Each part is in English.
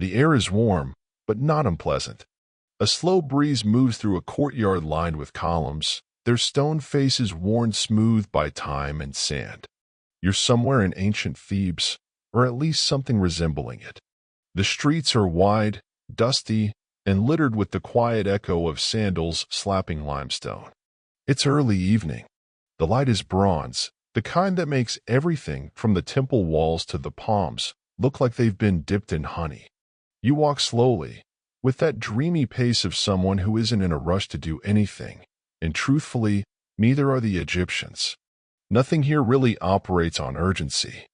The air is warm, but not unpleasant. A slow breeze moves through a courtyard lined with columns, their stone faces worn smooth by time and sand. You're somewhere in ancient Thebes, or at least something resembling it. The streets are wide, dusty, and littered with the quiet echo of sandals slapping limestone. It's early evening. The light is bronze, the kind that makes everything from the temple walls to the palms look like they've been dipped in honey. You walk slowly, with that dreamy pace of someone who isn't in a rush to do anything, and truthfully, neither are the Egyptians. Nothing here really operates on urgency,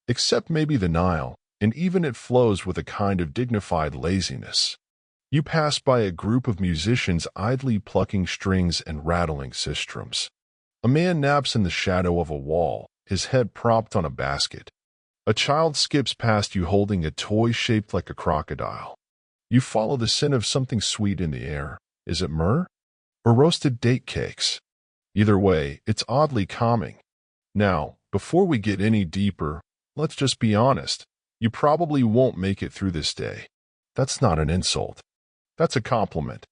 except maybe the Nile, and even it flows with a kind of dignified laziness. You pass by a group of musicians idly plucking strings and rattling sistrums. A man naps in the shadow of a wall, his head propped on a basket. A child skips past you holding a toy shaped like a crocodile. You follow the scent of something sweet in the air. Is it myrrh? Or roasted date cakes? Either way, it's oddly calming. Now, before we get any deeper, let's just be honest. You probably won't make it through this day. That's not an insult. That's a compliment.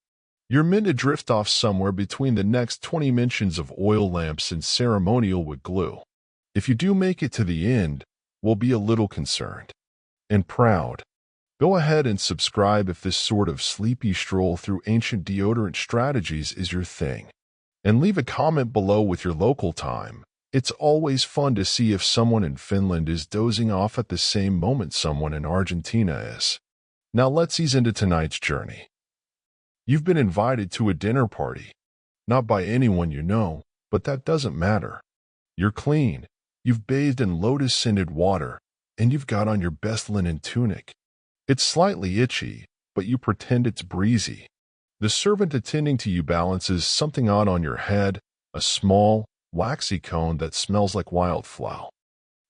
You're meant to drift off somewhere between the next 20 mentions of oil lamps and ceremonial wood glue. If you do make it to the end, we'll be a little concerned. And proud. Go ahead and subscribe if this sort of sleepy stroll through ancient deodorant strategies is your thing. And leave a comment below with your local time. It's always fun to see if someone in Finland is dozing off at the same moment someone in Argentina is. Now let's ease into tonight's journey. You've been invited to a dinner party. Not by anyone you know, but that doesn't matter. You're clean, you've bathed in lotus-scented water, and you've got on your best linen tunic. It's slightly itchy, but you pretend it's breezy. The servant attending to you balances something odd on your head, a small, waxy cone that smells like wildflower.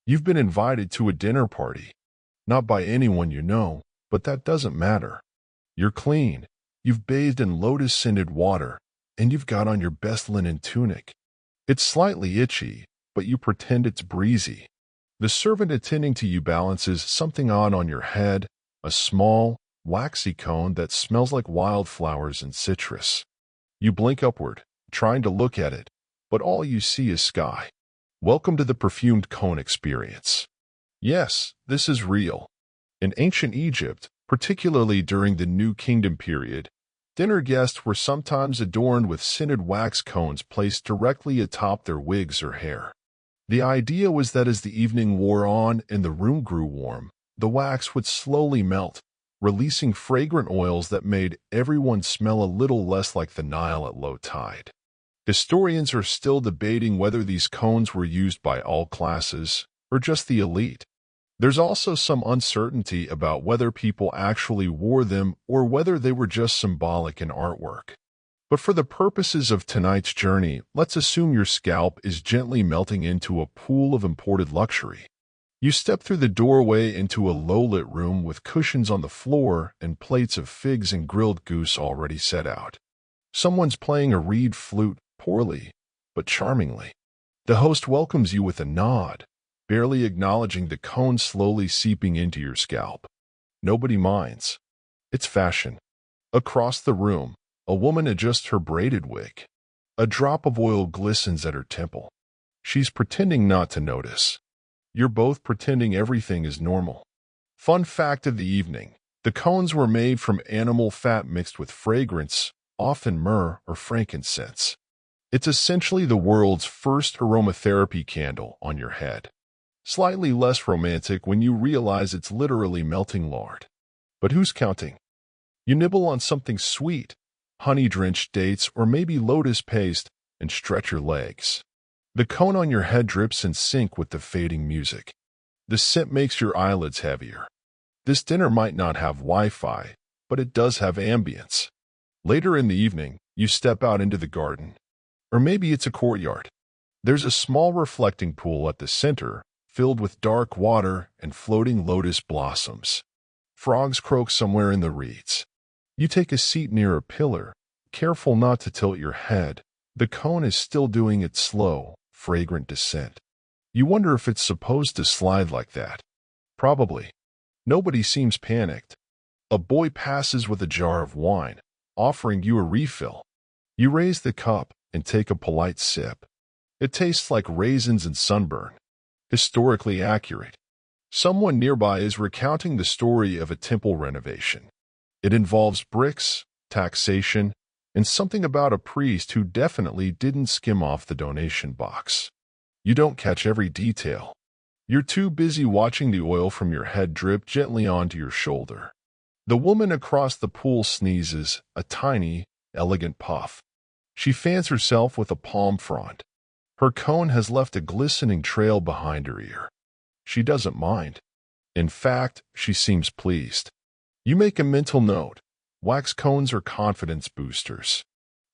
You've been invited to a dinner party. Not by anyone you know, but that doesn't matter. You're clean, you've bathed in lotus-scented water, and you've got on your best linen tunic. It's slightly itchy, but you pretend it's breezy. The servant attending to you balances something odd on your head, a small, waxy cone that smells like wildflowers and citrus. You blink upward, trying to look at it, but all you see is sky. Welcome to the perfumed cone experience. Yes, this is real. In ancient Egypt, particularly during the New Kingdom period, dinner guests were sometimes adorned with scented wax cones placed directly atop their wigs or hair. The idea was that as the evening wore on and the room grew warm, the wax would slowly melt, releasing fragrant oils that made everyone smell a little less like the Nile at low tide. Historians are still debating whether these cones were used by all classes or just the elite. There's also some uncertainty about whether people actually wore them or whether they were just symbolic in artwork. But for the purposes of tonight's journey, let's assume your scalp is gently melting into a pool of imported luxury. You step through the doorway into a low-lit room with cushions on the floor and plates of figs and grilled goose already set out. Someone's playing a reed flute, poorly, but charmingly. The host welcomes you with a nod, barely acknowledging the cone slowly seeping into your scalp. Nobody minds. It's fashion. Across the room, a woman adjusts her braided wig. A drop of oil glistens at her temple. She's pretending not to notice. You're both pretending everything is normal. Fun fact of the evening: the cones were made from animal fat mixed with fragrance, often myrrh or frankincense. It's essentially the world's first aromatherapy candle on your head. Slightly less romantic when you realize it's literally melting lard. But who's counting? You nibble on something sweet, honey-drenched dates or maybe lotus paste, and stretch your legs. The cone on your head drips in sync with the fading music. The scent makes your eyelids heavier. This dinner might not have Wi-Fi, but it does have ambience. Later in the evening, you step out into the garden. Or maybe it's a courtyard. There's a small reflecting pool at the center, filled with dark water and floating lotus blossoms. Frogs croak somewhere in the reeds. You take a seat near a pillar, careful not to tilt your head. The cone is still doing its slow, fragrant descent. You wonder if it's supposed to slide like that. Probably. Nobody seems panicked. A boy passes with a jar of wine, offering you a refill. You raise the cup and take a polite sip. It tastes like raisins and sunburn. Historically accurate. Someone nearby is recounting the story of a temple renovation. It involves bricks, taxation, and something about a priest who definitely didn't skim off the donation box. You don't catch every detail. You're too busy watching the oil from your head drip gently onto your shoulder. The woman across the pool sneezes, a tiny, elegant puff. She fans herself with a palm frond. Her cone has left a glistening trail behind her ear. She doesn't mind. In fact, she seems pleased. You make a mental note. Wax cones are confidence boosters.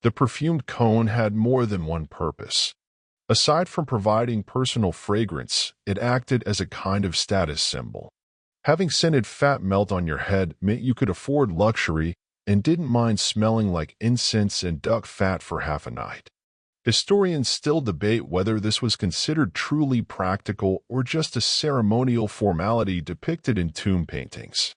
The perfumed cone had more than one purpose. Aside from providing personal fragrance, it acted as a kind of status symbol. Having scented fat melt on your head meant you could afford luxury and didn't mind smelling like incense and duck fat for half a night. Historians still debate whether this was considered truly practical or just a ceremonial formality depicted in tomb paintings.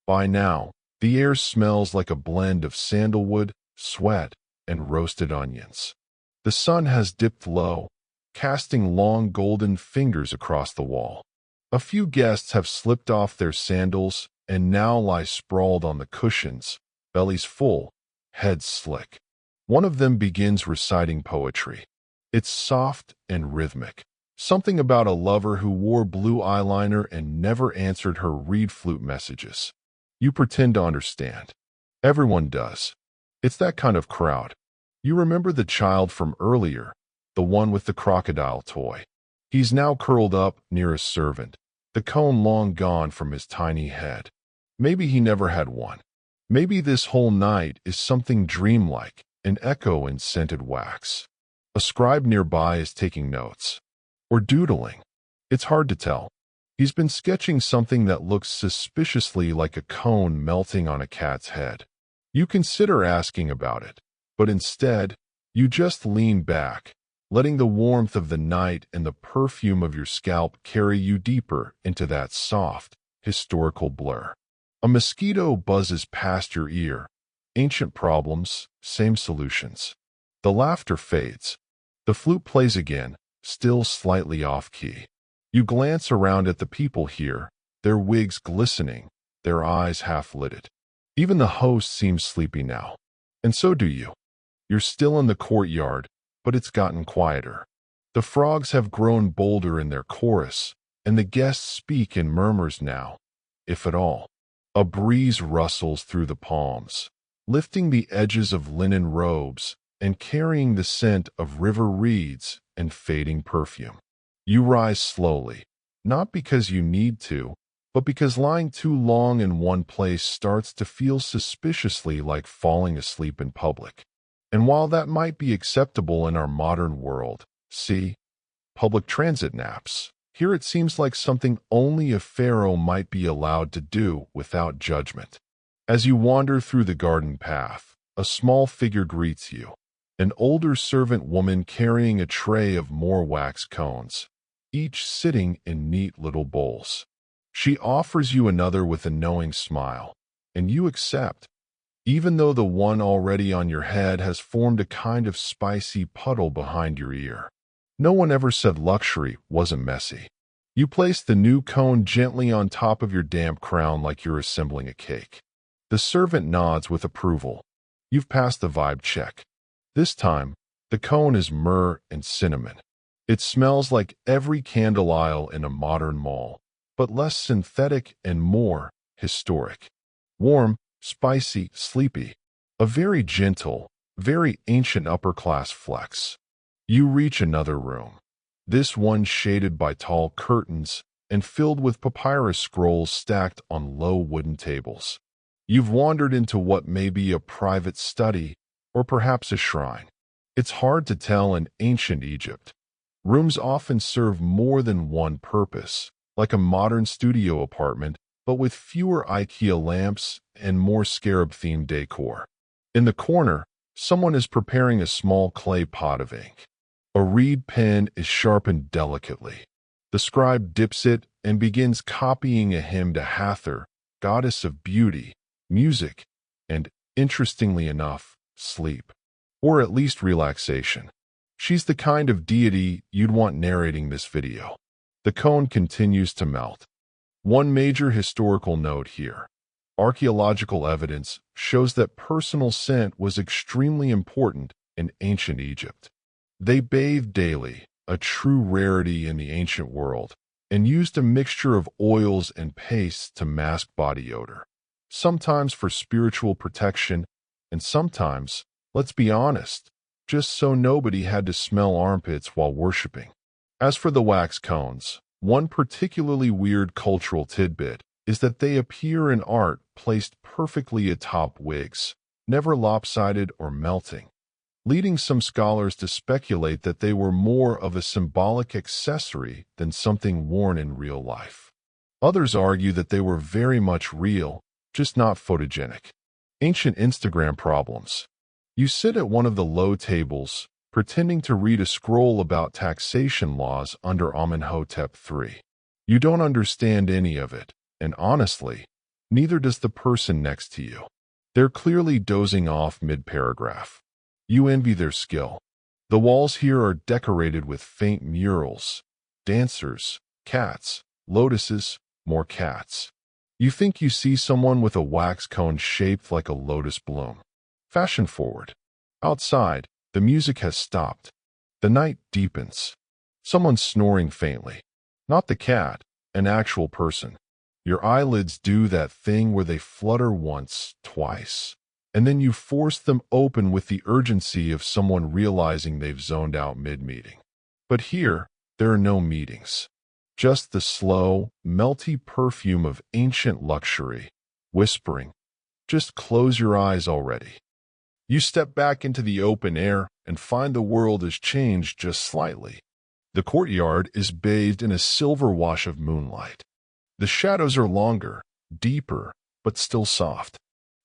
By now, the air smells like a blend of sandalwood, sweat, and roasted onions. The sun has dipped low, casting long golden fingers across the wall. A few guests have slipped off their sandals and now lie sprawled on the cushions, bellies full, heads slick. One of them begins reciting poetry. It's soft and rhythmic. Something about a lover who wore blue eyeliner and never answered her reed flute messages. You pretend to understand. Everyone does. It's that kind of crowd. You remember the child from earlier, the one with the crocodile toy. He's now curled up near a servant, the cone long gone from his tiny head. Maybe he never had one. Maybe this whole night is something dreamlike, an echo in scented wax. A scribe nearby is taking notes. Or doodling. It's hard to tell. He's been sketching something that looks suspiciously like a cone melting on a cat's head. You consider asking about it, but instead, you just lean back, letting the warmth of the night and the perfume of your scalp carry you deeper into that soft, historical blur. A mosquito buzzes past your ear. Ancient problems, same solutions. The laughter fades. The flute plays again, still slightly off-key. You glance around at the people here, their wigs glistening, their eyes half-lidded. Even the host seems sleepy now. And so do you. You're still in the courtyard, but it's gotten quieter. The frogs have grown bolder in their chorus, and the guests speak in murmurs now, if at all. A breeze rustles through the palms, lifting the edges of linen robes and carrying the scent of river reeds and fading perfume. You rise slowly, not because you need to, but because lying too long in one place starts to feel suspiciously like falling asleep in public. And while that might be acceptable in our modern world, see, public transit naps, here it seems like something only a pharaoh might be allowed to do without judgment. As you wander through the garden path, a small figure greets you, an older servant woman carrying a tray of more wax cones, each sitting in neat little bowls. She offers you another with a knowing smile, and you accept, even though the one already on your head has formed a kind of spicy puddle behind your ear. No one ever said luxury wasn't messy. You place the new cone gently on top of your damp crown like you're assembling a cake. The servant nods with approval. You've passed the vibe check. This time, the cone is myrrh and cinnamon. It smells like every candle aisle in a modern mall, but less synthetic and more historic. Warm, spicy, sleepy. A very gentle, very ancient upper-class flex. You reach another room, this one shaded by tall curtains and filled with papyrus scrolls stacked on low wooden tables. You've wandered into what may be a private study or perhaps a shrine. It's hard to tell in ancient Egypt. Rooms often serve more than one purpose, like a modern studio apartment, but with fewer IKEA lamps and more scarab-themed decor. In the corner, someone is preparing a small clay pot of ink. A reed pen is sharpened delicately. The scribe dips it and begins copying a hymn to Hathor, goddess of beauty, music, and, interestingly enough, sleep. Or at least relaxation. She's the kind of deity you'd want narrating this video. The cone continues to melt. One major historical note here. Archaeological evidence shows that personal scent was extremely important in ancient Egypt. They bathed daily, a true rarity in the ancient world, and used a mixture of oils and pastes to mask body odor. Sometimes for spiritual protection, and sometimes, let's be honest, just so nobody had to smell armpits while worshiping. As for the wax cones, one particularly weird cultural tidbit is that they appear in art placed perfectly atop wigs, never lopsided or melting, leading some scholars to speculate that they were more of a symbolic accessory than something worn in real life. Others argue that they were very much real, just not photogenic. Ancient Instagram problems. You sit at one of the low tables, pretending to read a scroll about taxation laws under Amenhotep III. You don't understand any of it, and honestly, neither does the person next to you. They're clearly dozing off mid-paragraph. You envy their skill. The walls here are decorated with faint murals, dancers, cats, lotuses, more cats. You think you see someone with a wax cone shaped like a lotus bloom. Fashion forward. Outside, the music has stopped. The night deepens. Someone's snoring faintly. Not the cat, an actual person. Your eyelids do that thing where they flutter once, twice, and then you force them open with the urgency of someone realizing they've zoned out mid-meeting. But here, there are no meetings. Just the slow, melty perfume of ancient luxury, whispering, "Just close your eyes already." You step back into the open air and find the world has changed just slightly. The courtyard is bathed in a silver wash of moonlight. The shadows are longer, deeper, but still soft.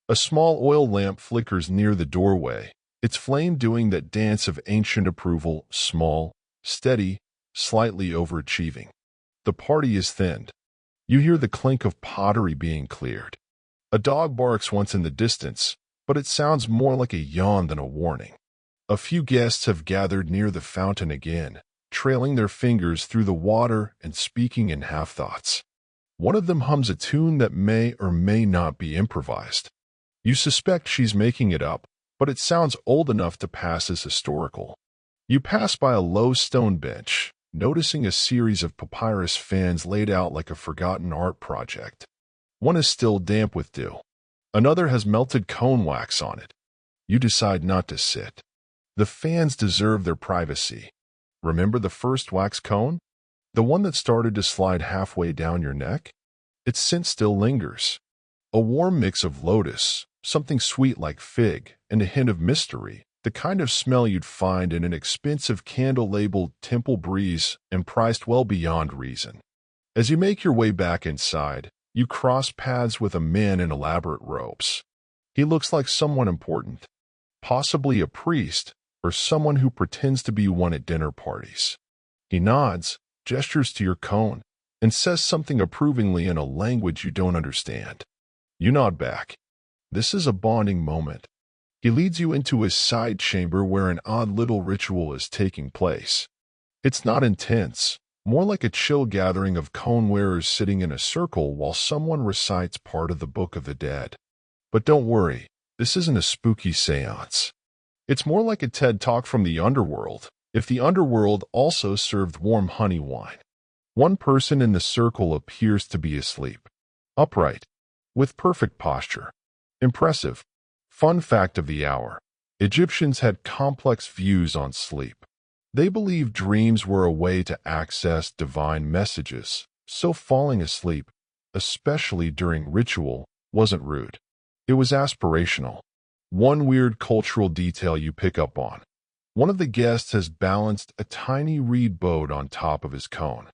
A small oil lamp flickers near the doorway, its flame doing that dance of ancient approval, small, steady, slightly overachieving. The party is thinned. You hear the clink of pottery being cleared. A dog barks once in the distance, but it sounds more like a yawn than a warning. A few guests have gathered near the fountain again, trailing their fingers through the water and speaking in half-thoughts. One of them hums a tune that may or may not be improvised. You suspect she's making it up, but it sounds old enough to pass as historical. You pass by a low stone bench, noticing a series of papyrus fans laid out like a forgotten art project. One is still damp with dew. Another has melted cone wax on it. You decide not to sit. The fans deserve their privacy. Remember the first wax cone? The one that started to slide halfway down your neck? Its scent still lingers. A warm mix of lotus, something sweet like fig, and a hint of mystery, the kind of smell you'd find in an expensive candle labeled Temple Breeze and priced well beyond reason. As you make your way back inside, you cross paths with a man in elaborate robes. He looks like someone important, possibly a priest or someone who pretends to be one at dinner parties. He nods, gestures to your cone, and says something approvingly in a language you don't understand. You nod back. This is a bonding moment. He leads you into his side chamber where an odd little ritual is taking place. It's not intense, more like a chill gathering of cone wearers sitting in a circle while someone recites part of the Book of the Dead. But don't worry, this isn't a spooky seance. It's more like a TED Talk from the underworld, if the underworld also served warm honey wine. One person in the circle appears to be asleep. Upright, with perfect posture. Impressive. Fun fact of the hour. Egyptians had complex views on sleep. They believed dreams were a way to access divine messages, so falling asleep, especially during ritual, wasn't rude. It was aspirational. One weird cultural detail you pick up on. One of the guests has balanced a tiny reed boat on top of his cone.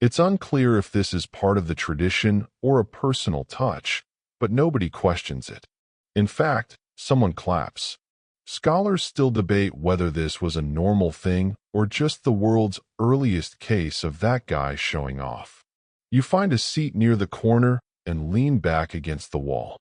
It's unclear if this is part of the tradition or a personal touch, but nobody questions it. In fact, someone claps. Scholars still debate whether this was a normal thing or just the world's earliest case of that guy showing off. You find a seat near the corner and lean back against the wall.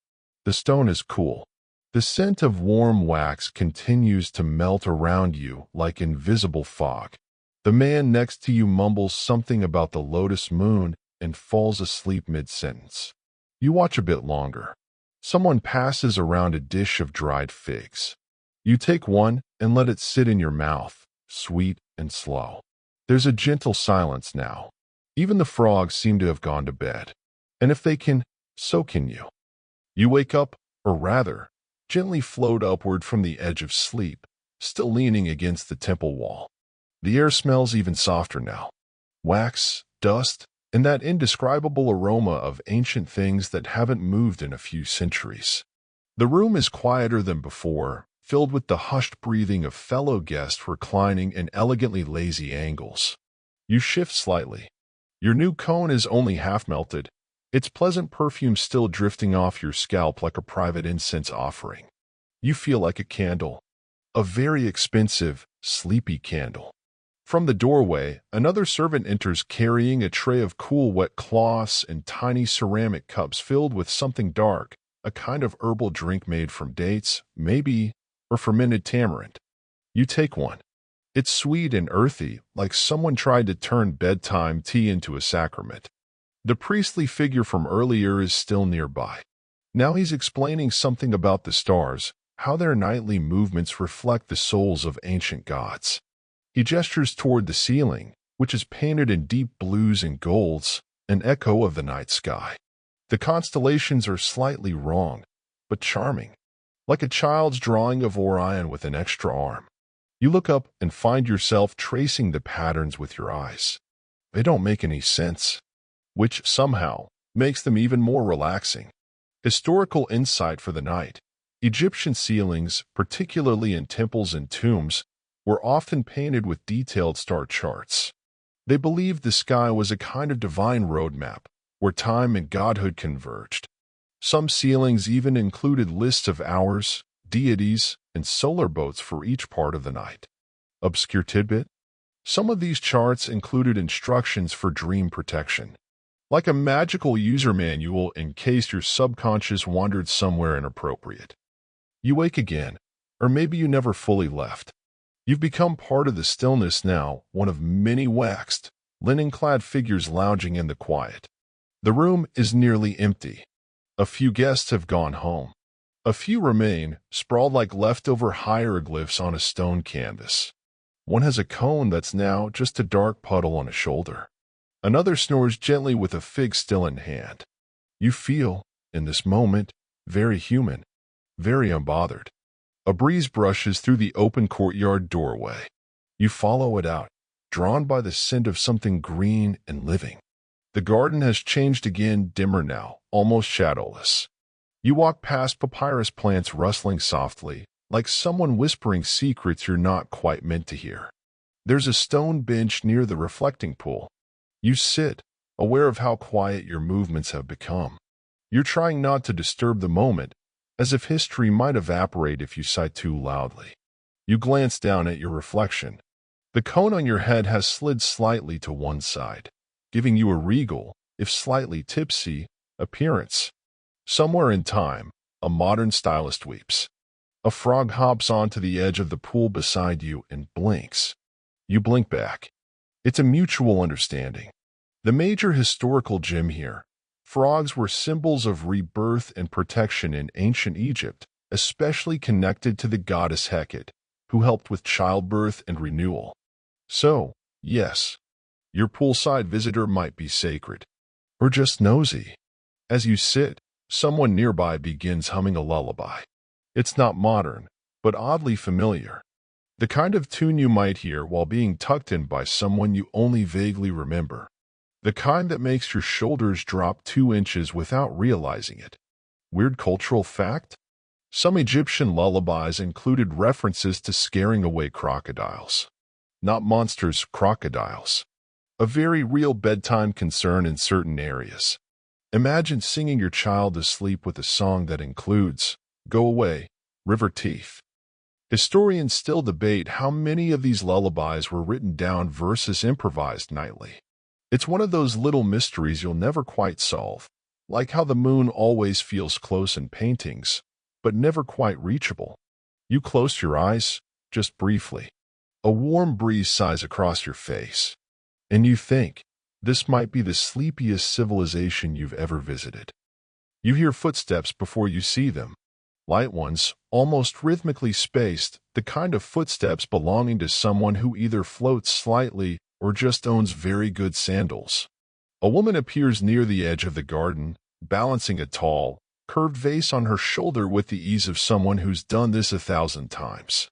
The stone is cool. The scent of warm wax continues to melt around you like invisible fog. The man next to you mumbles something about the lotus moon and falls asleep mid-sentence. You watch a bit longer. Someone passes around a dish of dried figs. You take one and let it sit in your mouth, sweet and slow. There's a gentle silence now. Even the frogs seem to have gone to bed. And if they can, so can you. You wake up, or rather, gently float upward from the edge of sleep, still leaning against the temple wall. The air smells even softer now. Wax, dust, and that indescribable aroma of ancient things that haven't moved in a few centuries. The room is quieter than before, filled with the hushed breathing of fellow guests reclining in elegantly lazy angles. You shift slightly. Your new cone is only half melted, its pleasant perfume still drifting off your scalp like a private incense offering. You feel like a candle. A very expensive, sleepy candle. From the doorway, another servant enters carrying a tray of cool wet cloths and tiny ceramic cups filled with something dark, a kind of herbal drink made from dates, maybe, or fermented tamarind. You take one. It's sweet and earthy, like someone tried to turn bedtime tea into a sacrament. The priestly figure from earlier is still nearby. Now he's explaining something about the stars, how their nightly movements reflect the souls of ancient gods. He gestures toward the ceiling, which is painted in deep blues and golds, an echo of the night sky. The constellations are slightly wrong, but charming, like a child's drawing of Orion with an extra arm. You look up and find yourself tracing the patterns with your eyes. They don't make any sense, which somehow makes them even more relaxing. Historical insight for the night. Egyptian ceilings, particularly in temples and tombs, were often painted with detailed star charts. They believed the sky was a kind of divine roadmap, where time and godhood converged. Some ceilings even included lists of hours, deities, and solar boats for each part of the night. Obscure tidbit? Some of these charts included instructions for dream protection, like a magical user manual in case your subconscious wandered somewhere inappropriate. You wake again, or maybe you never fully left. You've become part of the stillness now, one of many waxed, linen-clad figures lounging in the quiet. The room is nearly empty. A few guests have gone home. A few remain, sprawled like leftover hieroglyphs on a stone canvas. One has a cone that's now just a dark puddle on a shoulder. Another snores gently with a fig still in hand. You feel, in this moment, very human, very unbothered. A breeze brushes through the open courtyard doorway. You follow it out, drawn by the scent of something green and living. The garden has changed again, dimmer now, almost shadowless. You walk past papyrus plants rustling softly, like someone whispering secrets you're not quite meant to hear. There's a stone bench near the reflecting pool. You sit, aware of how quiet your movements have become. You're trying not to disturb the moment, as if history might evaporate if you sigh too loudly. You glance down at your reflection. The cone on your head has slid slightly to one side, giving you a regal, if slightly tipsy, appearance. Somewhere in time, a modern stylist weeps. A frog hops onto the edge of the pool beside you and blinks. You blink back. It's a mutual understanding. The major historical gem here. Frogs were symbols of rebirth and protection in ancient Egypt, especially connected to the goddess Hecate, who helped with childbirth and renewal. So, yes, your poolside visitor might be sacred, or just nosy. As you sit, someone nearby begins humming a lullaby. It's not modern, but oddly familiar. The kind of tune you might hear while being tucked in by someone you only vaguely remember. The kind that makes your shoulders drop 2 inches without realizing it. Weird cultural fact? Some Egyptian lullabies included references to scaring away crocodiles. Not monsters, crocodiles. A very real bedtime concern in certain areas. Imagine singing your child to sleep with a song that includes, "Go away, river teeth." Historians still debate how many of these lullabies were written down versus improvised nightly. It's one of those little mysteries you'll never quite solve, like how the moon always feels close in paintings, but never quite reachable. You close your eyes, just briefly. A warm breeze sighs across your face, and you think, this might be the sleepiest civilization you've ever visited. You hear footsteps before you see them. Light ones, almost rhythmically spaced, the kind of footsteps belonging to someone who either floats slightly or just owns very good sandals. A woman appears near the edge of the garden, balancing a tall, curved vase on her shoulder with the ease of someone who's done this 1,000 times.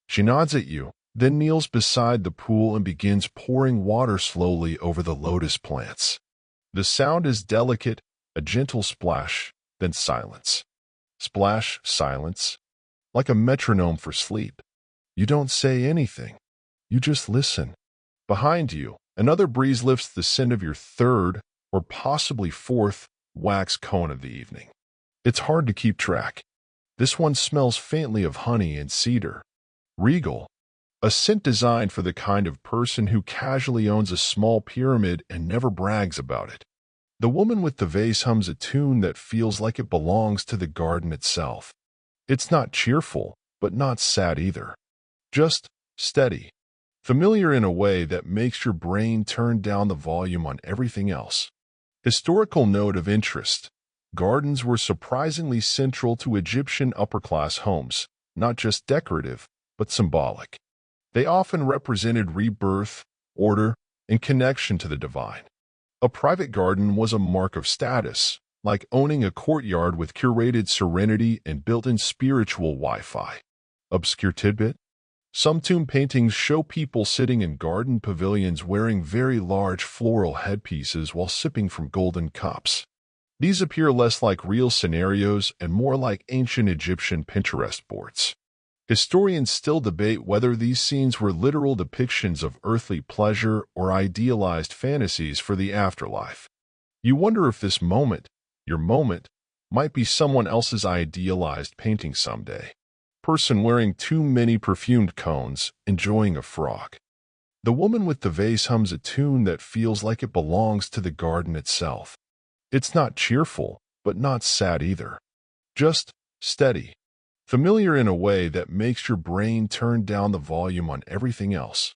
She nods at you, then kneels beside the pool and begins pouring water slowly over the lotus plants. The sound is delicate, a gentle splash, then silence. Splash, silence, like a metronome for sleep. You don't say anything. You just listen. Behind you, another breeze lifts the scent of your third, or possibly fourth, wax cone of the evening. It's hard to keep track. This one smells faintly of honey and cedar. Regal, a scent designed for the kind of person who casually owns a small pyramid and never brags about it. The woman with the vase hums a tune that feels like it belongs to the garden itself. It's not cheerful, but not sad either. Just steady. Familiar in a way that makes your brain turn down the volume on everything else. Historical note of interest. Gardens were surprisingly central to Egyptian upper-class homes, not just decorative, but symbolic. They often represented rebirth, order, and connection to the divine. A private garden was a mark of status, like owning a courtyard with curated serenity and built-in spiritual Wi-Fi. Obscure tidbit? Some tomb paintings show people sitting in garden pavilions wearing very large floral headpieces while sipping from golden cups. These appear less like real scenarios and more like ancient Egyptian Pinterest boards. Historians still debate whether these scenes were literal depictions of earthly pleasure or idealized fantasies for the afterlife. You wonder if this moment, your moment, might be someone else's idealized painting someday. Person wearing too many perfumed cones, enjoying a frog. The woman with the vase hums a tune that feels like it belongs to the garden itself. It's not cheerful, but not sad either. Just steady. Familiar in a way that makes your brain turn down the volume on everything else.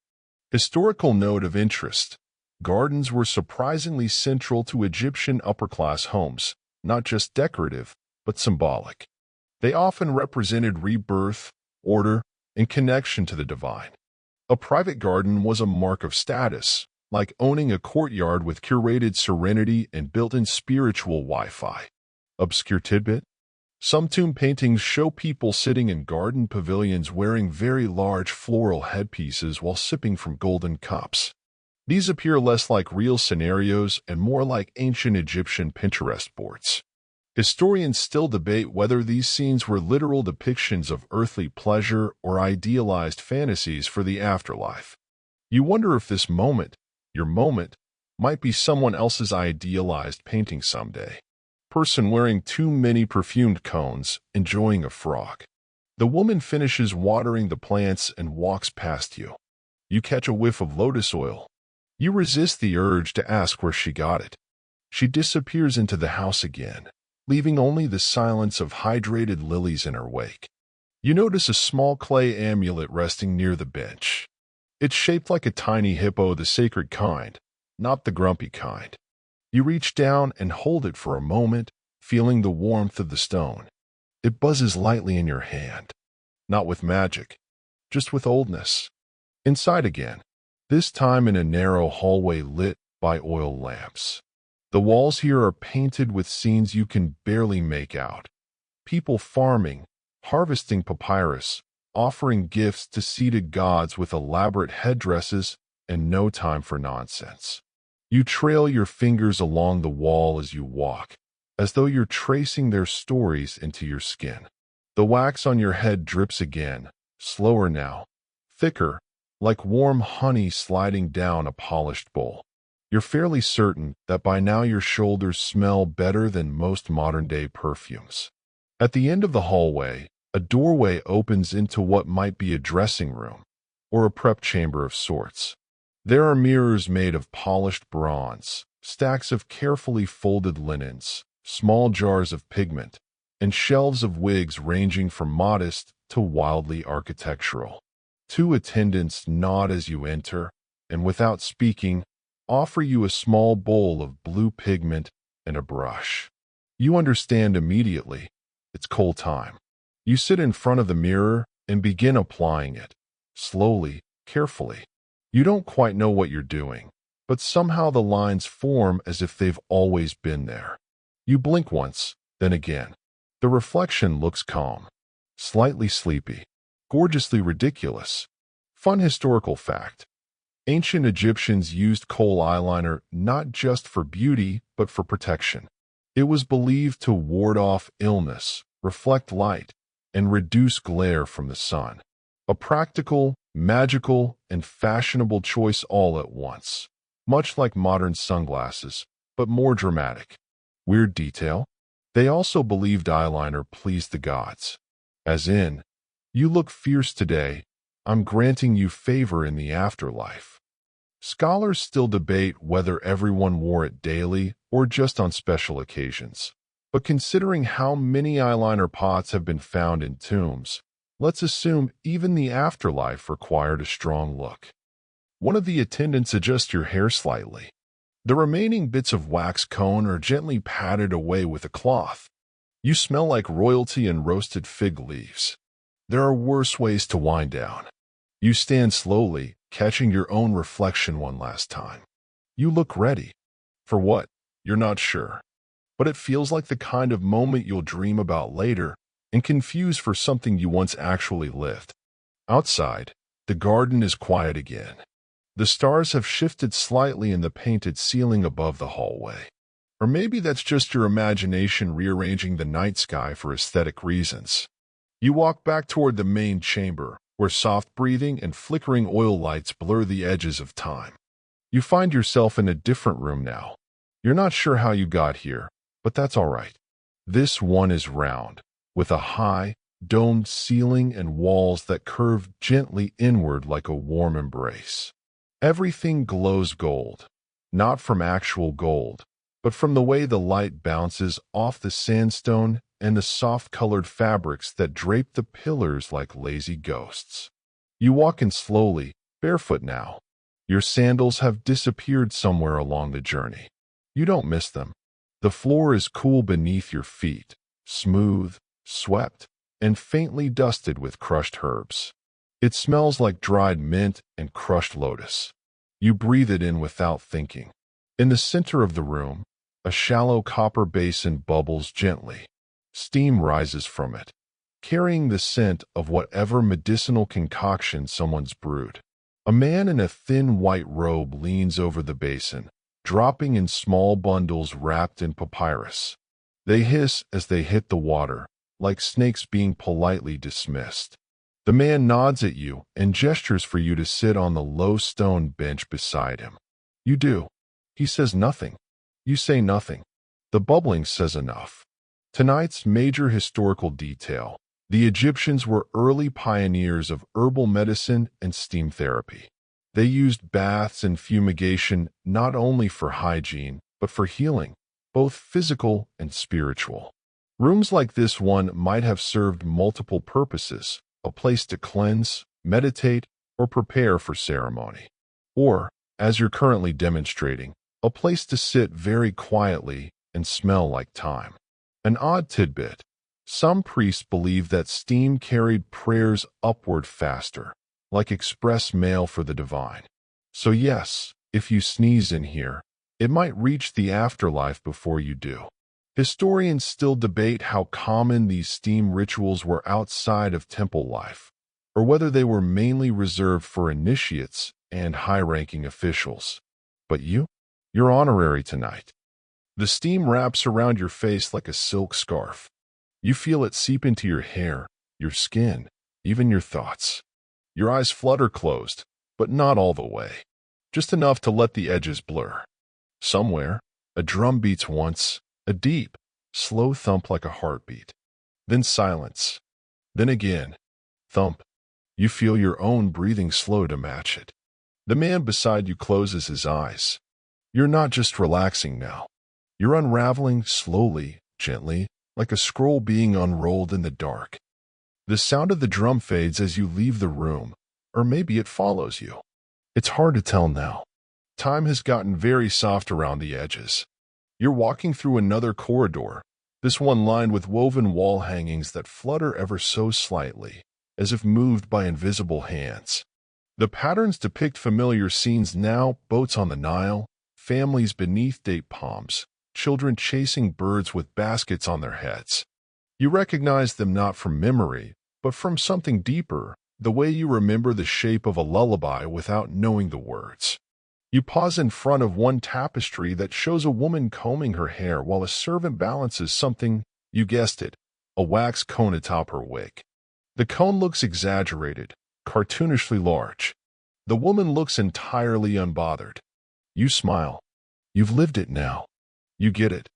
Historical note of interest. Gardens were surprisingly central to Egyptian upper-class homes, not just decorative, but symbolic. They often represented rebirth, order, and connection to the divine. A private garden was a mark of status, like owning a courtyard with curated serenity and built-in spiritual Wi-Fi. Obscure tidbit? Some tomb paintings show people sitting in garden pavilions wearing very large floral headpieces while sipping from golden cups. These appear less like real scenarios and more like ancient Egyptian Pinterest boards. Historians still debate whether these scenes were literal depictions of earthly pleasure or idealized fantasies for the afterlife. You wonder if this moment, your moment, might be someone else's idealized painting someday. Person wearing too many perfumed cones, enjoying a frog. The woman finishes watering the plants and walks past you. You catch a whiff of lotus oil. You resist the urge to ask where she got it. She disappears into the house again, leaving only the silence of hydrated lilies in her wake. You notice a small clay amulet resting near the bench. It's shaped like a tiny hippo, the sacred kind, not the grumpy kind. You reach down and hold it for a moment, feeling the warmth of the stone. It buzzes lightly in your hand. Not with magic, just with oldness. Inside again, this time in a narrow hallway lit by oil lamps. The walls here are painted with scenes you can barely make out. People farming, harvesting papyrus, offering gifts to seated gods with elaborate headdresses, and no time for nonsense. You trail your fingers along the wall as you walk, as though you're tracing their stories into your skin. The wax on your head drips again, slower now, thicker, like warm honey sliding down a polished bowl. You're fairly certain that by now your shoulders smell better than most modern-day perfumes. At the end of the hallway, A doorway opens into what might be a dressing room or a prep chamber of sorts. There are mirrors made of polished bronze, stacks of carefully folded linens, small jars of pigment, and shelves of wigs ranging from modest to wildly architectural. Two attendants nod as you enter, and without speaking, offer you a small bowl of blue pigment and a brush. You understand immediately. It's coal time. You sit in front of the mirror and begin applying it, slowly, carefully. You don't quite know what you're doing, but somehow the lines form as if they've always been there. You blink once, then again. The reflection looks calm, slightly sleepy, gorgeously ridiculous. Fun historical fact. Ancient Egyptians used kohl eyeliner not just for beauty, but for protection. It was believed to ward off illness, reflect light, and reduce glare from the sun. A practical, magical, and fashionable choice all at once. Much like modern sunglasses, but more dramatic. Weird detail? They also believed eyeliner pleased the gods. As in, you look fierce today, I'm granting you favor in the afterlife. Scholars still debate whether everyone wore it daily or just on special occasions. But considering how many eyeliner pots have been found in tombs, let's assume even the afterlife required a strong look. One of the attendants adjusts your hair slightly. The remaining bits of wax cone are gently patted away with a cloth. You smell like royalty and roasted fig leaves. There are worse ways to wind down. You stand slowly, catching your own reflection one last time. You look ready. For what? You're not sure. But it feels like the kind of moment you'll dream about later and confuse for something you once actually lived. Outside, the garden is quiet again. The stars have shifted slightly in the painted ceiling above the hallway. Or maybe that's just your imagination rearranging the night sky for aesthetic reasons. You walk back toward the main chamber, where soft breathing and flickering oil lights blur the edges of time. You find yourself in a different room now. You're not sure how you got here, but that's all right. This one is round, with a high, domed ceiling and walls that curve gently inward like a warm embrace. Everything glows gold, not from actual gold, but from the way the light bounces off the sandstone and the soft-colored fabrics that drape the pillars like lazy ghosts. You walk in slowly, barefoot now. Your sandals have disappeared somewhere along the journey. You don't miss them. The floor is cool beneath your feet, smooth, swept, and faintly dusted with crushed herbs. It smells like dried mint and crushed lotus. You breathe it in without thinking. In the center of the room, a shallow copper basin bubbles gently. Steam rises from it, carrying the scent of whatever medicinal concoction someone's brewed. A man in a thin white robe leans over the basin, dropping in small bundles wrapped in papyrus. They hiss as they hit the water, like snakes being politely dismissed. The man nods at you and gestures for you to sit on the low stone bench beside him. You do. He says nothing. You say nothing. The bubbling says enough. Tonight's major historical detail. The Egyptians were early pioneers of herbal medicine and steam therapy. They used baths and fumigation not only for hygiene, but for healing, both physical and spiritual. Rooms like this one might have served multiple purposes, a place to cleanse, meditate, or prepare for ceremony. Or, as you're currently demonstrating, a place to sit very quietly and smell like time. An odd tidbit. Some priests believe that steam carried prayers upward faster, like express mail for the divine. So yes, if you sneeze in here, it might reach the afterlife before you do. Historians still debate how common these steam rituals were outside of temple life, or whether they were mainly reserved for initiates and high-ranking officials. But you're honorary tonight. The steam wraps around your face like a silk scarf. You feel it seep into your hair, your skin, even your thoughts. Your eyes flutter closed, but not all the way. Just enough to let the edges blur. Somewhere, a drum beats once, a deep, slow thump like a heartbeat. Then silence. Then again, thump. You feel your own breathing slow to match it. The man beside you closes his eyes. You're not just relaxing now. You're unraveling slowly, gently, like a scroll being unrolled in the dark. The sound of the drum fades as you leave the room, or maybe it follows you. It's hard to tell now. Time has gotten very soft around the edges. You're walking through another corridor, this one lined with woven wall hangings that flutter ever so slightly, as if moved by invisible hands. The patterns depict familiar scenes now: boats on the Nile, families beneath date palms, children chasing birds with baskets on their heads. You recognize them not from memory, but from something deeper, the way you remember the shape of a lullaby without knowing the words. You pause in front of one tapestry that shows a woman combing her hair while a servant balances something, you guessed it, a wax cone atop her wig. The cone looks exaggerated, cartoonishly large. The woman looks entirely unbothered. You smile. You've lived it now. You get it.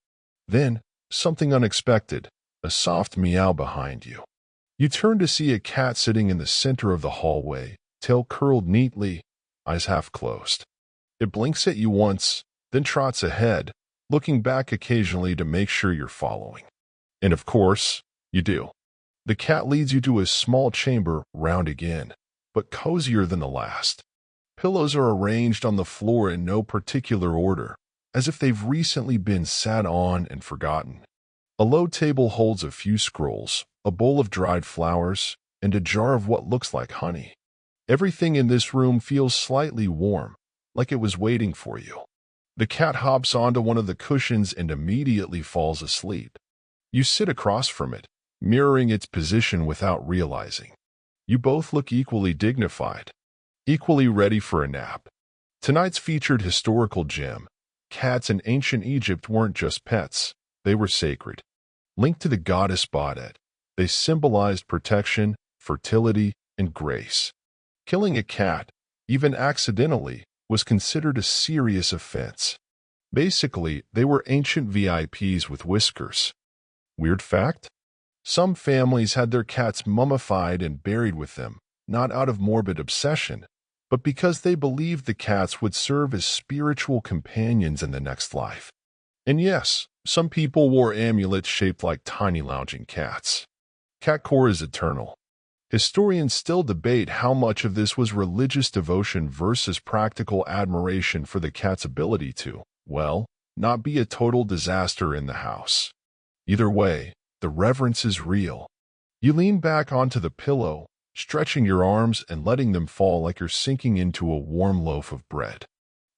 Then, something unexpected, a soft meow behind you. You turn to see a cat sitting in the center of the hallway, tail curled neatly, eyes half closed. It blinks at you once, then trots ahead, looking back occasionally to make sure you're following. And of course, you do. The cat leads you to a small chamber, round again, but cozier than the last. Pillows are arranged on the floor in no particular order, as if they've recently been sat on and forgotten. A low table holds a few scrolls, a bowl of dried flowers, and a jar of what looks like honey. Everything in this room feels slightly warm, like it was waiting for you. The cat hops onto one of the cushions and immediately falls asleep. You sit across from it, mirroring its position without realizing. You both look equally dignified, equally ready for a nap. Tonight's featured historical gem: cats in ancient Egypt weren't just pets, they were sacred. Linked to the goddess Badet, they symbolized protection, fertility, and grace. Killing a cat, even accidentally, was considered a serious offense. Basically, they were ancient VIPs with whiskers. Weird fact? Some families had their cats mummified and buried with them, not out of morbid obsession, but because they believed the cats would serve as spiritual companions in the next life. And yes, some people wore amulets shaped like tiny lounging cats. Catcore is eternal. Historians still debate how much of this was religious devotion versus practical admiration for the cat's ability to, well, not be a total disaster in the house. Either way, the reverence is real. You lean back onto the pillow, stretching your arms and letting them fall like you're sinking into a warm loaf of bread.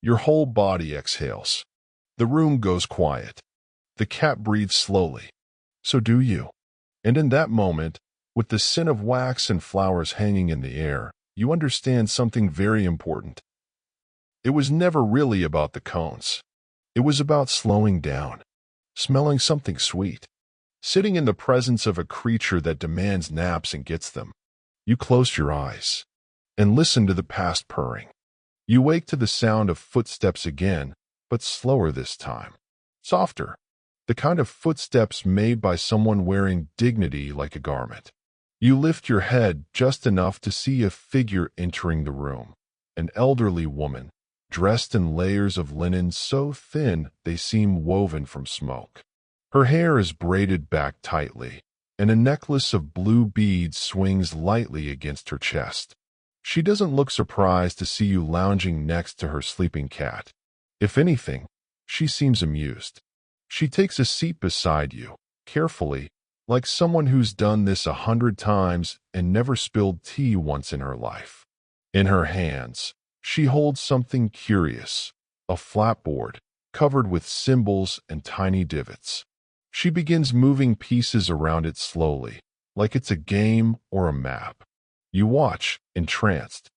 Your whole body exhales. The room goes quiet. The cat breathes slowly. So do you. And in that moment, with the scent of wax and flowers hanging in the air, you understand something very important. It was never really about the cones. It was about slowing down, smelling something sweet, sitting in the presence of a creature that demands naps and gets them. You close your eyes and listen to the past purring. You wake to the sound of footsteps again, but slower this time. Softer. The kind of footsteps made by someone wearing dignity like a garment. You lift your head just enough to see a figure entering the room. An elderly woman, dressed in layers of linen so thin they seem woven from smoke. Her hair is braided back tightly, and a necklace of blue beads swings lightly against her chest. She doesn't look surprised to see you lounging next to her sleeping cat. If anything, she seems amused. She takes a seat beside you, carefully, like someone who's done this 100 times and never spilled tea once in her life. In her hands, she holds something curious, a flatboard covered with symbols and tiny divots. She begins moving pieces around it slowly, like it's a game or a map. You watch, entranced.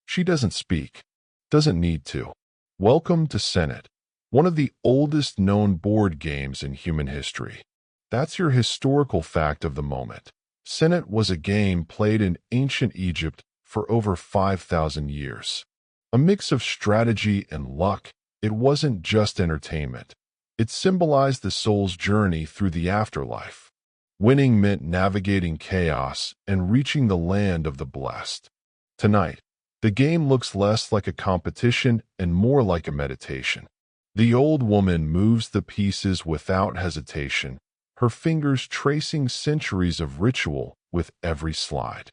She doesn't speak, doesn't need to. Welcome to Senate, one of the oldest known board games in human history. That's your historical fact of the moment. Senate was a game played in ancient Egypt for over 5,000 years. A mix of strategy and luck, it wasn't just entertainment. It symbolized the soul's journey through the afterlife. Winning meant navigating chaos and reaching the land of the blessed. Tonight, the game looks less like a competition and more like a meditation. The old woman moves the pieces without hesitation, her fingers tracing centuries of ritual with every slide.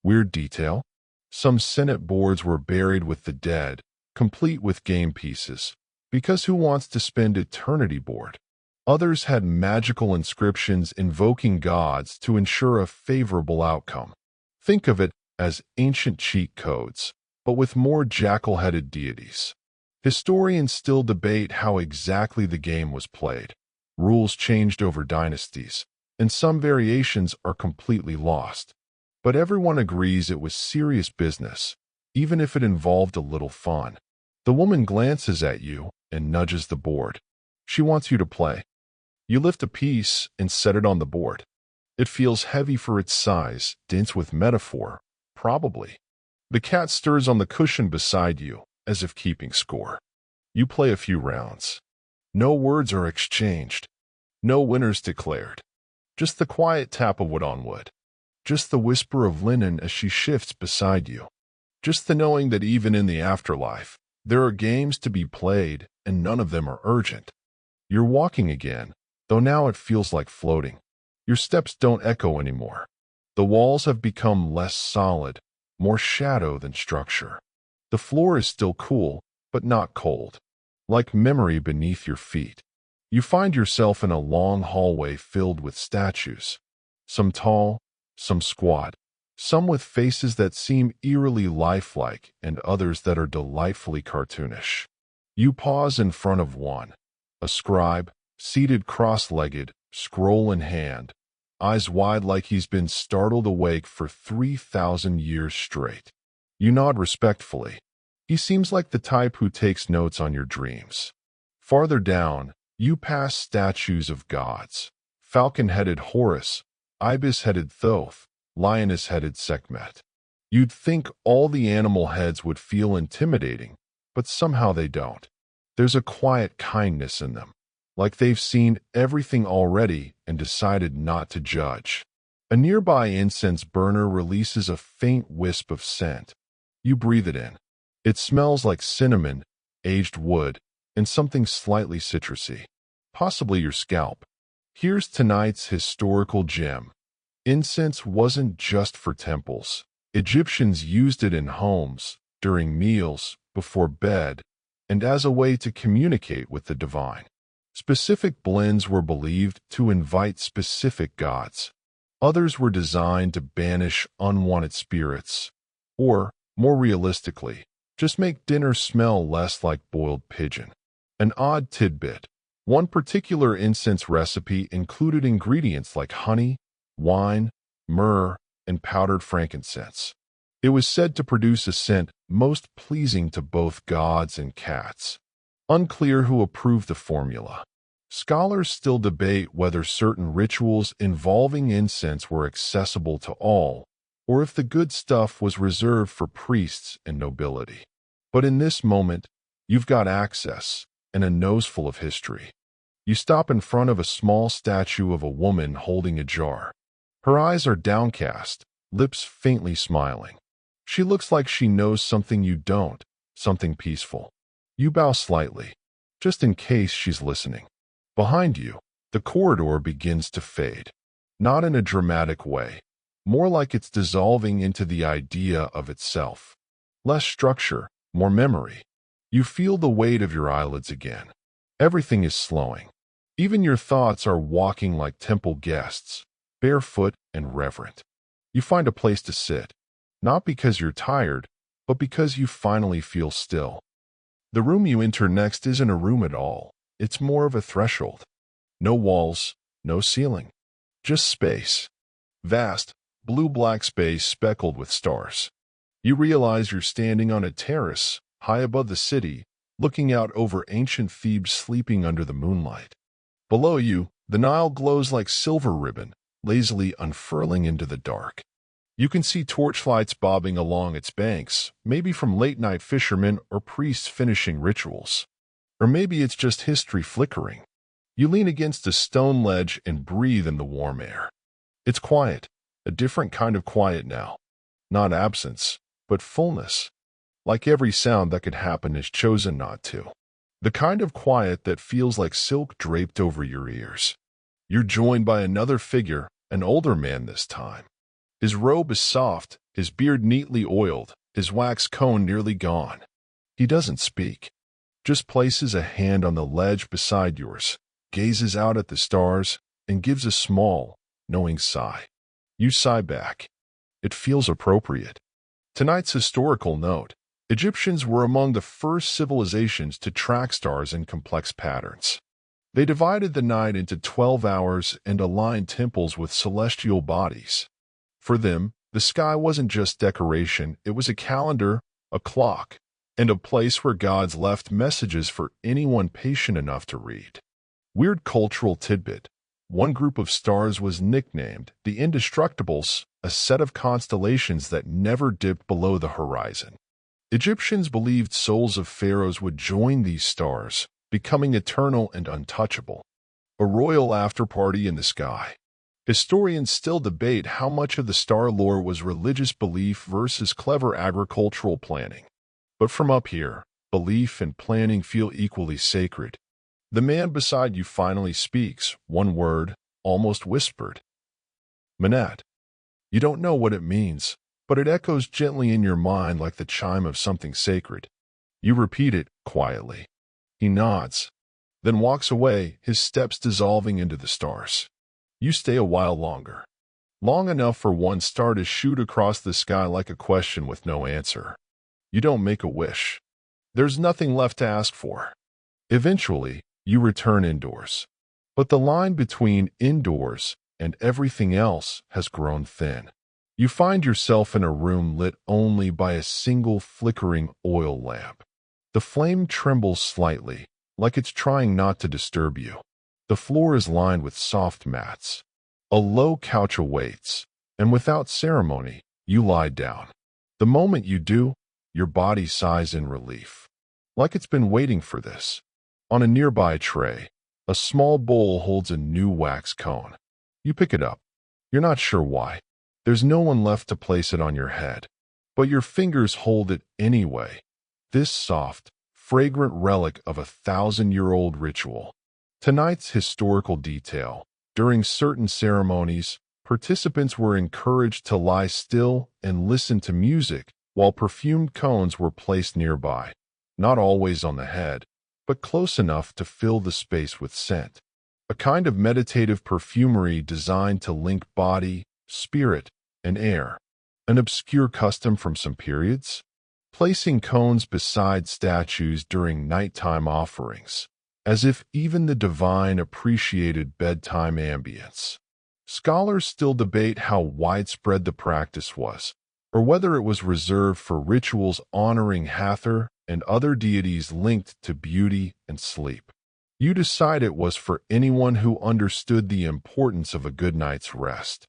Weird detail? Some Senate boards were buried with the dead, complete with game pieces, because who wants to spend eternity bored? Others had magical inscriptions invoking gods to ensure a favorable outcome. Think of it as ancient cheat codes, but with more jackal-headed deities. Historians still debate how exactly the game was played. Rules changed over dynasties, and some variations are completely lost. But everyone agrees it was serious business, even if it involved a little fun. The woman glances at you and nudges the board. She wants you to play. You lift a piece and set it on the board. It feels heavy for its size, dense with metaphor, probably. The cat stirs on the cushion beside you, as if keeping score. You play a few rounds. No words are exchanged. No winners declared. Just the quiet tap of wood on wood. Just the whisper of linen as she shifts beside you. Just the knowing that even in the afterlife, there are games to be played and none of them are urgent. You're walking again, though now it feels like floating. Your steps don't echo anymore. The walls have become less solid, more shadow than structure. The floor is still cool, but not cold, like memory beneath your feet. You find yourself in a long hallway filled with statues, some tall, some squat, some with faces that seem eerily lifelike and others that are delightfully cartoonish. You pause in front of one, a scribe, seated cross-legged, scroll in hand, eyes wide like he's been startled awake for 3,000 years straight. You nod respectfully. He seems like the type who takes notes on your dreams. Farther down, you pass statues of gods. Falcon-headed Horus, ibis-headed Thoth, lioness-headed Sekhmet. You'd think all the animal heads would feel intimidating, but somehow they don't. There's a quiet kindness in them, like they've seen everything already and decided not to judge. A nearby incense burner releases a faint wisp of scent. You breathe it in. It smells like cinnamon, aged wood, and something slightly citrusy. Possibly your scalp. Here's tonight's historical gem. Incense wasn't just for temples. Egyptians used it in homes, during meals, before bed, and as a way to communicate with the divine. Specific blends were believed to invite specific gods. Others were designed to banish unwanted spirits, or, more realistically, just make dinner smell less like boiled pigeon. An odd tidbit. One particular incense recipe included ingredients like honey, wine, myrrh, and powdered frankincense. It was said to produce a scent most pleasing to both gods and cats. Unclear who approved the formula. Scholars still debate whether certain rituals involving incense were accessible to all, or if the good stuff was reserved for priests and nobility. But in this moment, you've got access and a noseful of history. You stop in front of a small statue of a woman holding a jar. Her eyes are downcast, lips faintly smiling. She looks like she knows something you don't, something peaceful. You bow slightly, just in case she's listening. Behind you, the corridor begins to fade. Not in a dramatic way, more like it's dissolving into the idea of itself. Less structure, more memory. You feel the weight of your eyelids again. Everything is slowing. Even your thoughts are walking like temple guests, barefoot and reverent. You find a place to sit, not because you're tired, but because you finally feel still. The room you enter next isn't a room at all. It's more of a threshold. No walls, no ceiling. Just space. Vast, blue-black space speckled with stars. You realize you're standing on a terrace, high above the city, looking out over ancient Thebes sleeping under the moonlight. Below you, the Nile glows like silver ribbon, lazily unfurling into the dark. You can see torchlights bobbing along its banks, maybe from late-night fishermen or priests finishing rituals. Or maybe it's just history flickering. You lean against a stone ledge and breathe in the warm air. It's quiet, a different kind of quiet now. Not absence, but fullness. Like every sound that could happen is chosen not to. The kind of quiet that feels like silk draped over your ears. You're joined by another figure, an older man this time. His robe is soft, his beard neatly oiled, his wax cone nearly gone. He doesn't speak, just places a hand on the ledge beside yours, gazes out at the stars, and gives a small, knowing sigh. You sigh back. It feels appropriate. Tonight's historical note: Egyptians were among the first civilizations to track stars in complex patterns. They divided the night into 12 hours and aligned temples with celestial bodies. For them, the sky wasn't just decoration, it was a calendar, a clock, and a place where gods left messages for anyone patient enough to read. Weird cultural tidbit: one group of stars was nicknamed the Indestructibles, a set of constellations that never dipped below the horizon. Egyptians believed souls of pharaohs would join these stars, becoming eternal and untouchable. A royal after-party in the sky. Historians still debate how much of the star lore was religious belief versus clever agricultural planning. But from up here, belief and planning feel equally sacred. The man beside you finally speaks, one word, almost whispered. Manat. You don't know what it means, but it echoes gently in your mind like the chime of something sacred. You repeat it quietly. He nods, then walks away, his steps dissolving into the stars. You stay a while longer. Long enough for one star to shoot across the sky like a question with no answer. You don't make a wish. There's nothing left to ask for. Eventually, you return indoors. But the line between indoors and everything else has grown thin. You find yourself in a room lit only by a single flickering oil lamp. The flame trembles slightly, like it's trying not to disturb you. The floor is lined with soft mats. A low couch awaits, and without ceremony, you lie down. The moment you do, your body sighs in relief, like it's been waiting for this. On a nearby tray, a small bowl holds a new wax cone. You pick it up. You're not sure why. There's no one left to place it on your head, but your fingers hold it anyway. This soft, fragrant relic of a 1,000-year-old ritual. Tonight's historical detail: during certain ceremonies, participants were encouraged to lie still and listen to music while perfumed cones were placed nearby, not always on the head, but close enough to fill the space with scent. A kind of meditative perfumery designed to link body, spirit, and air. An obscure custom from some periods? Placing cones beside statues during nighttime offerings, as if even the divine appreciated bedtime ambience. Scholars still debate how widespread the practice was, or whether it was reserved for rituals honoring Hathor and other deities linked to beauty and sleep. You decide it was for anyone who understood the importance of a good night's rest.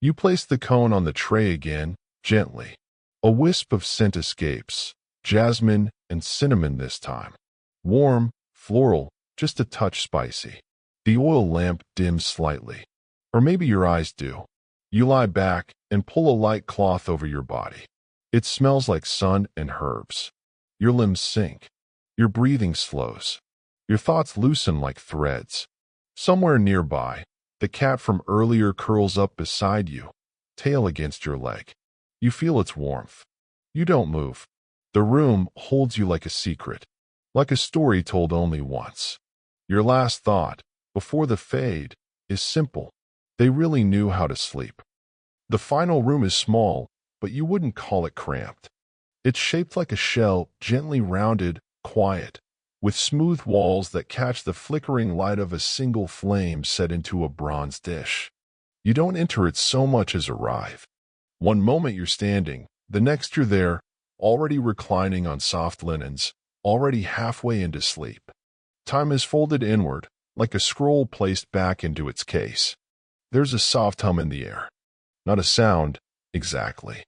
You place the cone on the tray again, gently. A wisp of scent escapes, jasmine and cinnamon this time. Warm, floral, just a touch spicy. The oil lamp dims slightly. Or maybe your eyes do. You lie back and pull a light cloth over your body. It smells like sun and herbs. Your limbs sink. Your breathing slows. Your thoughts loosen like threads. Somewhere nearby, the cat from earlier curls up beside you, tail against your leg. You feel its warmth. You don't move. The room holds you like a secret, like a story told only once. Your last thought, before the fade, is simple. They really knew how to sleep. The final room is small, but you wouldn't call it cramped. It's shaped like a shell, gently rounded, quiet, with smooth walls that catch the flickering light of a single flame set into a bronze dish. You don't enter it so much as arrive. One moment you're standing, the next you're there, already reclining on soft linens, already halfway into sleep. Time is folded inward, like a scroll placed back into its case. There's a soft hum in the air. Not a sound, exactly.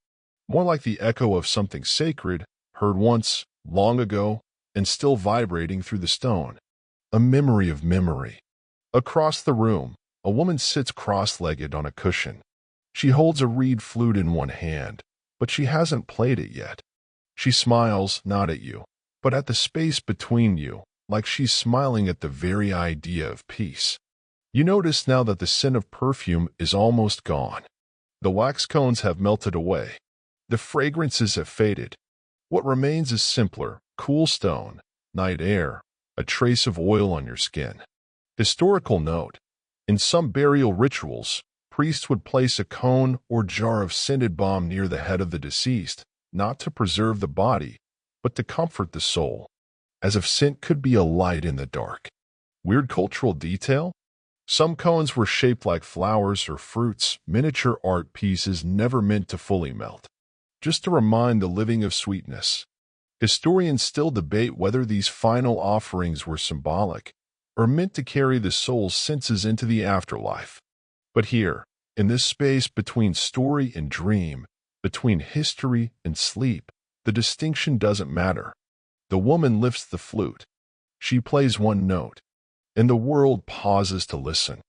More like the echo of something sacred, heard once, long ago, and still vibrating through the stone. A memory of memory. Across the room, a woman sits cross-legged on a cushion, She holds a reed flute in one hand, but she hasn't played it yet. She smiles, not at you, but at the space between you, like she's smiling at the very idea of peace. You notice now that the scent of perfume is almost gone. The wax cones have melted away. The fragrances have faded. What remains is simpler, cool stone, night air, a trace of oil on your skin. Historical note: in some burial rituals, priests would place a cone or jar of scented balm near the head of the deceased, not to preserve the body, but to comfort the soul, as if scent could be a light in the dark. Weird cultural detail? Some cones were shaped like flowers or fruits, miniature art pieces never meant to fully melt, just to remind the living of sweetness. Historians still debate whether these final offerings were symbolic or meant to carry the soul's senses into the afterlife. But here, in this space between story and dream, between history and sleep, the distinction doesn't matter. The woman lifts the flute. She plays one note, and the world pauses to listen.